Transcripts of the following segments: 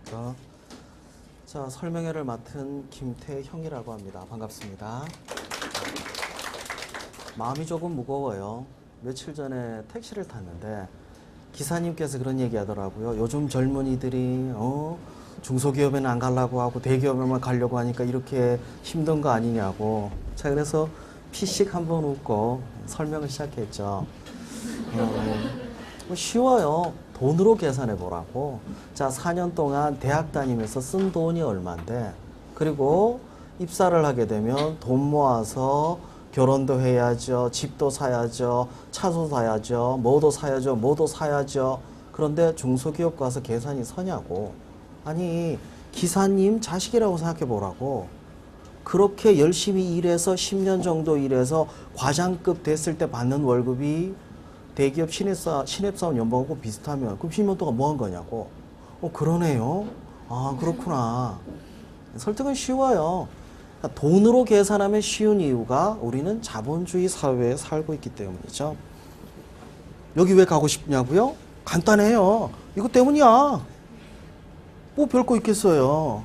안녕하십니까. 자, 설명회를 맡은 김태형이라고 합니다. 반갑습니다. 마음이 조금 무거워요. 며칠 전에 택시를 탔는데 기사님께서 그런 얘기 하더라고요. 요즘 젊은이들이 중소기업에는 안 가려고 하고 대기업에만 가려고 하니까 이렇게 힘든 거 아니냐고. 자, 그래서 피식 한번 웃고 설명을 시작했죠. 쉬워요. 돈으로 계산해 보라고. 자, 4년 동안 대학 다니면서 쓴 돈이 얼만데, 그리고 입사를 하게 되면 돈 모아서 결혼도 해야죠, 집도 사야죠, 차도 사야죠, 뭐도 사야죠, 뭐도 사야죠. 그런데 중소기업 가서 계산이 서냐고. 아니, 기사님 자식이라고 생각해 보라고. 그렇게 열심히 일해서 10년 정도 일해서 과장급 됐을 때 받는 월급이 대기업 신입사원 연봉하고 비슷하면 그럼 10년 동안 뭐 한 거냐고. 그러네요. 아, 그렇구나. 설득은 쉬워요. 그러니까 돈으로 계산하면 쉬운 이유가 우리는 자본주의 사회에 살고 있기 때문이죠. 여기 왜 가고 싶냐고요? 간단해요. 이것 때문이야. 뭐 별거 있겠어요.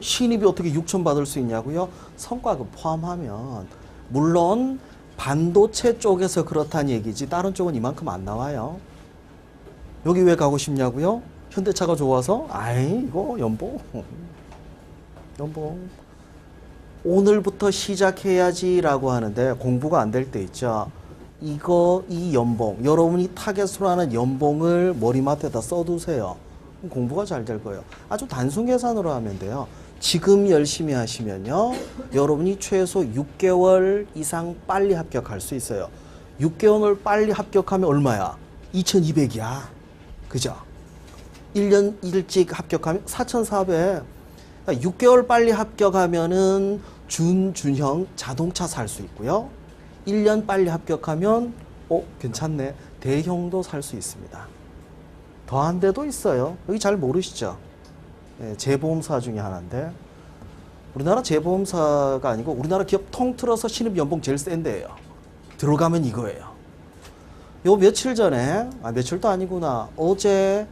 신입이 어떻게 6천 받을 수 있냐고요? 성과급 포함하면. 물론 반도체 쪽에서 그렇다는 얘기지 다른 쪽은 이만큼 안 나와요. 여기 왜 가고 싶냐고요? 현대차가 좋아서? 아이, 이거 연봉. 오늘부터 시작해야지 라고 하는데 공부가 안 될 때 있죠. 이 연봉, 여러분이 타겟으로 하는 연봉을 머리맡에다 써두세요. 공부가 잘 될 거예요. 아주 단순 계산으로 하면 돼요. 지금 열심히 하시면요, 여러분이 최소 6개월 이상 빨리 합격할 수 있어요. 6개월 빨리 합격하면 얼마야? 2200이야. 그죠? 1년 일찍 합격하면 4400. 그러니까 6개월 빨리 합격하면은 준형 자동차 살 수 있고요. 1년 빨리 합격하면 괜찮네, 대형도 살 수 있습니다. 더한 데도 있어요. 여기 잘 모르시죠? 네, 재보험사 중에 하나인데, 우리나라 재보험사가 아니고 우리나라 기업 통틀어서 신입 연봉 제일 센 데예요. 들어가면 이거예요. 요 며칠 전에, 며칠도 아니구나, 어제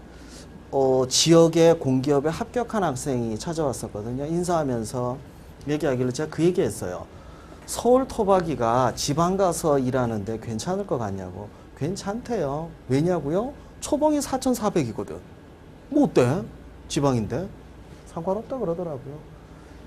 지역의 공기업에 합격한 학생이 찾아왔었거든요. 인사하면서 얘기하길래 제가 그 얘기했어요. 서울 토박이가 지방 가서 일하는데 괜찮을 것 같냐고. 괜찮대요. 왜냐고요? 초봉이 4,400이거든. 뭐 어때? 지방인데? 상관없다 그러더라고요.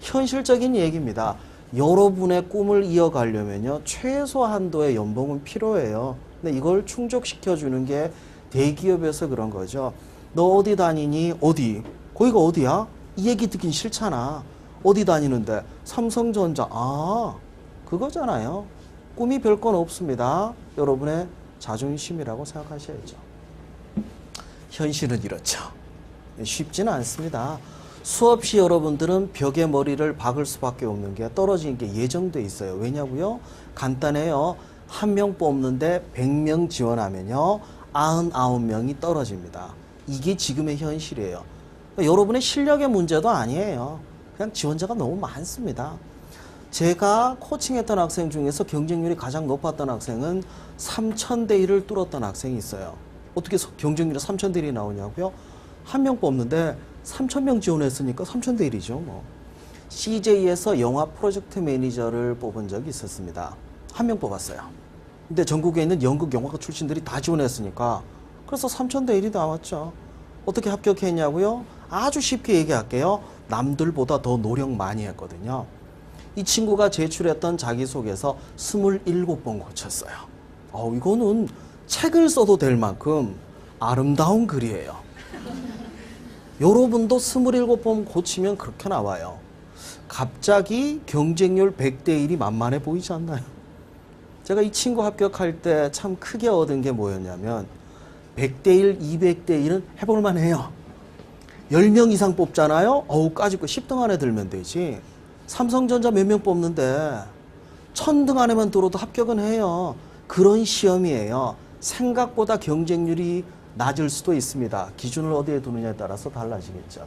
현실적인 얘기입니다. 여러분의 꿈을 이어가려면요, 최소 한도의 연봉은 필요해요. 근데 이걸 충족시켜주는 게 대기업에서 그런 거죠. 너 어디 다니니? 어디? 거기가 어디야? 이 얘기 듣긴 싫잖아. 어디 다니는데? 삼성전자. 그거잖아요. 꿈이 별건 없습니다. 여러분의 자존심이라고 생각하셔야죠. 현실은 이렇죠. 쉽지는 않습니다. 수없이 여러분들은 벽에 머리를 박을 수밖에 없는 게 떨어지는 게 예정돼 있어요. 왜냐고요? 간단해요. 한 명 뽑는데 100명 지원하면요, 99명이 떨어집니다. 이게 지금의 현실이에요. 그러니까 여러분의 실력의 문제도 아니에요. 그냥 지원자가 너무 많습니다. 제가 코칭했던 학생 중에서 경쟁률이 가장 높았던 학생은 3000대 1을 뚫었던 학생이 있어요. 어떻게 경쟁률이 3000대 1이 나오냐고요? 한 명 뽑는데 3000명 지원했으니까 3000대 1이죠. CJ에서 영화 프로젝트 매니저를 뽑은 적이 있었습니다. 한 명 뽑았어요. 근데 전국에 있는 연극 영화과 출신들이 다 지원했으니까 그래서 3000대 1이 나왔죠. 어떻게 합격했냐고요? 아주 쉽게 얘기할게요. 남들보다 더 노력 많이 했거든요. 이 친구가 제출했던 자기소개서 27번 고쳤어요. 이거는 책을 써도 될 만큼 아름다운 글이에요. 여러분도 27번 고치면 그렇게 나와요. 갑자기 경쟁률 100대 1이 만만해 보이지 않나요? 제가 이 친구 합격할 때 참 크게 얻은 게 뭐였냐면, 100대 1, 200대 1은 해볼만 해요. 10명 이상 뽑잖아요? 까짓 거 10등 안에 들면 되지. 삼성전자 몇 명 뽑는데 1000등 안에만 들어도 합격은 해요. 그런 시험이에요. 생각보다 경쟁률이 낮을 수도 있습니다. 기준을 어디에 두느냐에 따라서 달라지겠죠.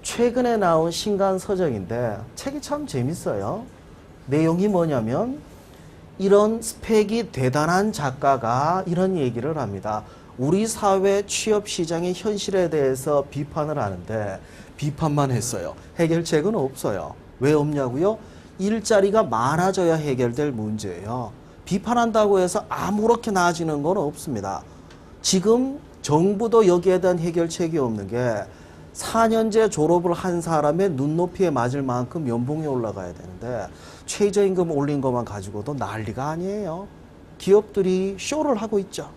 최근에 나온 신간 서적인데 책이 참 재밌어요. 내용이 뭐냐면, 이런 스펙이 대단한 작가가 이런 얘기를 합니다. 우리 사회 취업 시장의 현실에 대해서 비판을 하는데 비판만 했어요. 해결책은 없어요. 왜 없냐고요? 일자리가 많아져야 해결될 문제예요. 비판한다고 해서 아무렇게 나아지는 건 없습니다. 지금 정부도 여기에 대한 해결책이 없는 게 4년제 졸업을 한 사람의 눈높이에 맞을 만큼 연봉이 올라가야 되는데 최저임금 올린 것만 가지고도 난리가 아니에요. 기업들이 쇼를 하고 있죠.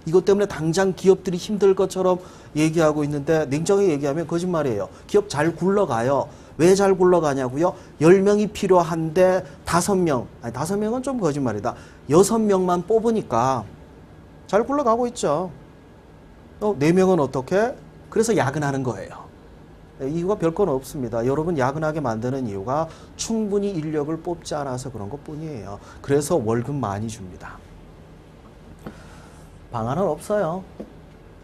이것 때문에 당장 기업들이 힘들 것처럼 얘기하고 있는데 냉정하게 얘기하면 거짓말이에요. 기업 잘 굴러가요. 왜 잘 굴러가냐고요? 10명이 필요한데 5명, 아니 5명은 좀 거짓말이다. 6명만 뽑으니까 잘 굴러가고 있죠. 4명은 어떻게? 그래서 야근하는 거예요. 이유가 별건 없습니다. 여러분 야근하게 만드는 이유가 충분히 인력을 뽑지 않아서 그런 것뿐이에요. 그래서 월급 많이 줍니다. 방안은 없어요.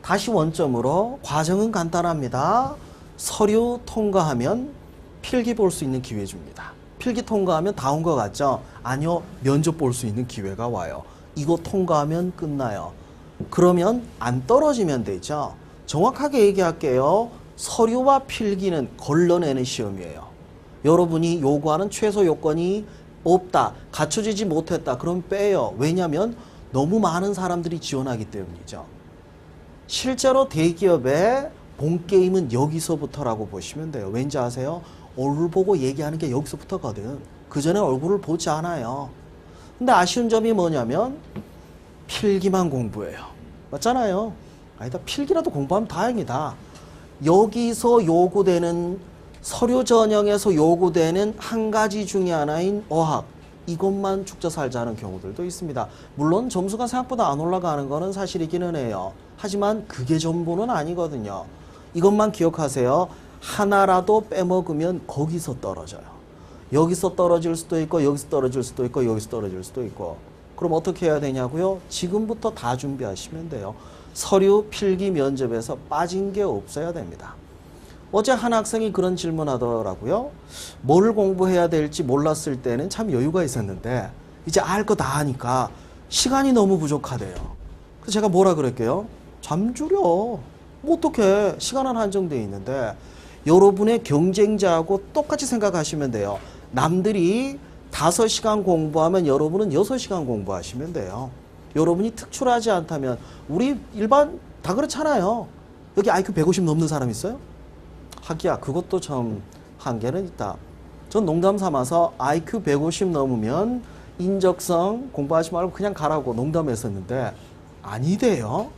다시 원점으로 과정은 간단합니다. 서류 통과하면 필기 볼 수 있는 기회 줍니다. 필기 통과하면 다 온 것 같죠? 아니요. 면접 볼 수 있는 기회가 와요. 이거 통과하면 끝나요. 그러면 안 떨어지면 되죠. 정확하게 얘기할게요. 서류와 필기는 걸러내는 시험이에요. 여러분이 요구하는 최소 요건이 없다, 갖춰지지 못했다, 그럼 빼요. 왜냐하면 너무 많은 사람들이 지원하기 때문이죠. 실제로 대기업의 본게임은 여기서부터라고 보시면 돼요. 왠지 아세요? 얼굴 보고 얘기하는 게 여기서부터거든. 그전에 얼굴을 보지 않아요. 근데 아쉬운 점이 뭐냐면 필기만 공부해요. 맞잖아요. 아니다, 필기라도 공부하면 다행이다. 여기서 요구되는 서류 전형에서 요구되는 한 가지 중에 하나인 어학, 이것만 죽자 살자 하는 경우들도 있습니다. 물론 점수가 생각보다 안 올라가는 거는 사실이기는 해요. 하지만 그게 전부는 아니거든요. 이것만 기억하세요. 하나라도 빼먹으면 거기서 떨어져요. 여기서 떨어질 수도 있고 여기서 떨어질 수도 있고 여기서 떨어질 수도 있고. 그럼 어떻게 해야 되냐고요? 지금부터 다 준비하시면 돼요. 서류, 필기, 면접에서 빠진 게 없어야 됩니다. 어제 한 학생이 그런 질문하더라고요. 뭘 공부해야 될지 몰랐을 때는 참 여유가 있었는데 이제 알 거 다 아니까 시간이 너무 부족하대요. 그래서 제가 뭐라 그랬게요? 잠 줄여. 뭐 어떡해. 시간은 한정되어 있는데 여러분의 경쟁자하고 똑같이 생각하시면 돼요. 남들이 5시간 공부하면 여러분은 6시간 공부하시면 돼요. 여러분이 특출하지 않다면 우리 일반 다 그렇잖아요. 여기 IQ 150 넘는 사람 있어요? 하기야 그것도 참 한계는 있다. 전 농담 삼아서 IQ 150 넘으면 인적성 공부하지 말고 그냥 가라고 농담했었는데 아니대요.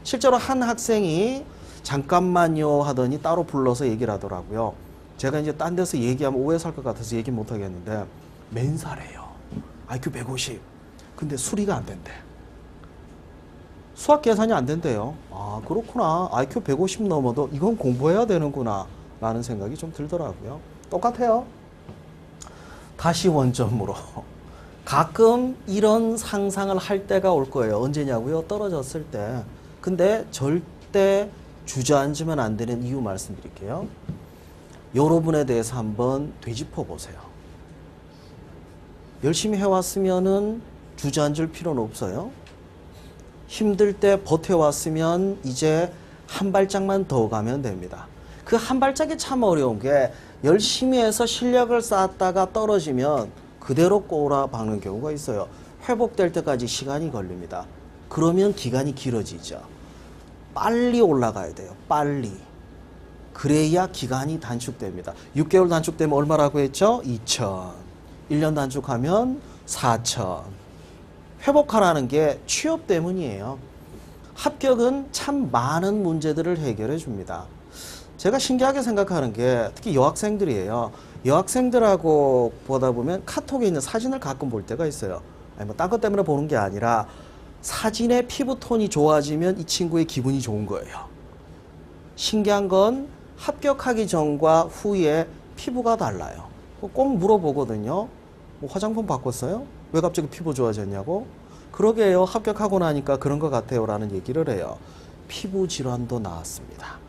실제로 한 학생이 잠깐만요 하더니 따로 불러서 얘기를 하더라고요. 제가 이제 딴 데서 얘기하면 오해 살 것 같아서 얘기 못 하겠는데 맨살이에요. IQ 150. 근데 수리가 안 된대. 수학 계산이 안 된대요. 아, 그렇구나. IQ 150 넘어도 이건 공부해야 되는구나 라는 생각이 좀 들더라고요. 똑같아요. 다시 원점으로. 가끔 이런 상상을 할 때가 올 거예요. 언제냐고요? 떨어졌을 때. 근데 절대 주저앉으면 안 되는 이유 말씀드릴게요. 여러분에 대해서 한번 되짚어 보세요. 열심히 해왔으면은 주저앉을 필요는 없어요. 힘들 때 버텨왔으면 이제 한 발짝만 더 가면 됩니다. 그 한 발짝이 참 어려운 게 열심히 해서 실력을 쌓았다가 떨어지면 그대로 꼬라박는 경우가 있어요. 회복될 때까지 시간이 걸립니다. 그러면 기간이 길어지죠. 빨리 올라가야 돼요. 빨리. 그래야 기간이 단축됩니다. 6개월 단축되면 얼마라고 했죠? 2천. 1년 단축하면 4천. 회복하라는 게 취업 때문이에요. 합격은 참 많은 문제들을 해결해 줍니다. 제가 신기하게 생각하는 게 특히 여학생들이에요. 여학생들하고 보다 보면 카톡에 있는 사진을 가끔 볼 때가 있어요. 아니 뭐 딴 것 때문에 보는 게 아니라 사진의 피부톤이 좋아지면 이 친구의 기분이 좋은 거예요. 신기한 건 합격하기 전과 후에 피부가 달라요. 꼭 물어보거든요. 뭐 화장품 바꿨어요? 왜 갑자기 피부 좋아졌냐고? 그러게요. 합격하고 나니까 그런 것 같아요. 라는 얘기를 해요. 피부 질환도 나았습니다.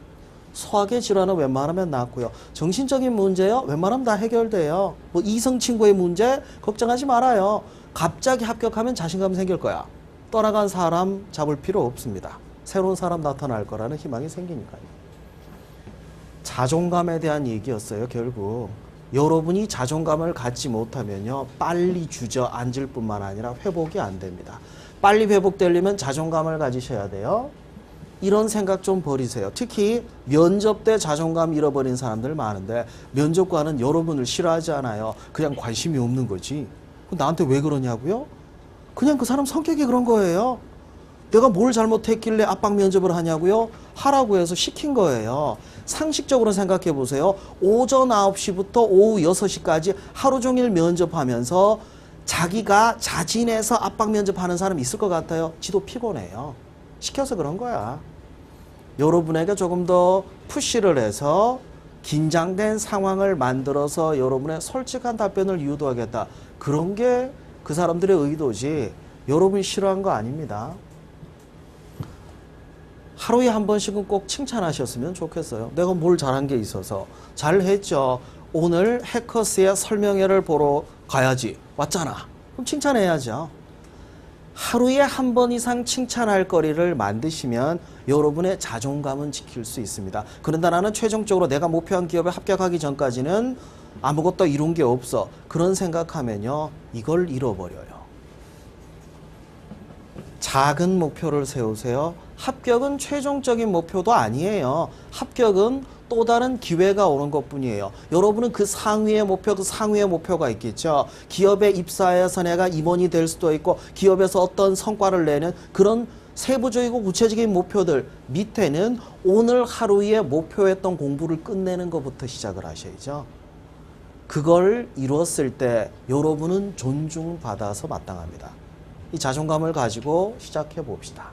소화계 질환은 웬만하면 나았고요. 정신적인 문제요? 웬만하면 다 해결돼요. 뭐 이성 친구의 문제? 걱정하지 말아요. 갑자기 합격하면 자신감 생길 거야. 떠나간 사람 잡을 필요 없습니다. 새로운 사람 나타날 거라는 희망이 생기니까요. 자존감에 대한 얘기였어요. 결국 여러분이 자존감을 갖지 못하면요, 빨리 주저앉을 뿐만 아니라 회복이 안 됩니다. 빨리 회복되려면 자존감을 가지셔야 돼요. 이런 생각 좀 버리세요. 특히 면접 때 자존감 잃어버린 사람들 많은데, 면접관은 여러분을 싫어하지 않아요. 그냥 관심이 없는 거지. 나한테 왜 그러냐고요? 그냥 그 사람 성격이 그런 거예요. 내가 뭘 잘못했길래 압박 면접을 하냐고요? 하라고 해서 시킨 거예요. 상식적으로 생각해 보세요. 오전 9시부터 오후 6시까지 하루 종일 면접하면서 자기가 자진해서 압박 면접하는 사람 있을 것 같아요? 지도 피곤해요. 시켜서 그런 거야. 여러분에게 조금 더 푸시를 해서 긴장된 상황을 만들어서 여러분의 솔직한 답변을 유도하겠다. 그런 게 그 사람들의 의도지 여러분이 싫어한 거 아닙니다. 하루에 한 번씩은 꼭 칭찬하셨으면 좋겠어요. 내가 뭘 잘한 게 있어서. 잘했죠. 오늘 해커스의 설명회를 보러 가야지. 왔잖아. 그럼 칭찬해야죠. 하루에 한 번 이상 칭찬할 거리를 만드시면 여러분의 자존감은 지킬 수 있습니다. 그런데 나는 최종적으로 내가 목표한 기업에 합격하기 전까지는 아무것도 이룬 게 없어. 그런 생각하면요, 이걸 잃어버려요. 작은 목표를 세우세요. 합격은 최종적인 목표도 아니에요. 합격은 또 다른 기회가 오는 것뿐이에요. 여러분은 그 상위의 목표, 그 상위의 목표가 있겠죠. 기업에 입사해서 내가 임원이 될 수도 있고, 기업에서 어떤 성과를 내는 그런 세부적이고 구체적인 목표들 밑에는 오늘 하루에 목표했던 공부를 끝내는 것부터 시작을 하셔야죠. 그걸 이루었을 때 여러분은 존중받아서 마땅합니다. 이 자존감을 가지고 시작해 봅시다.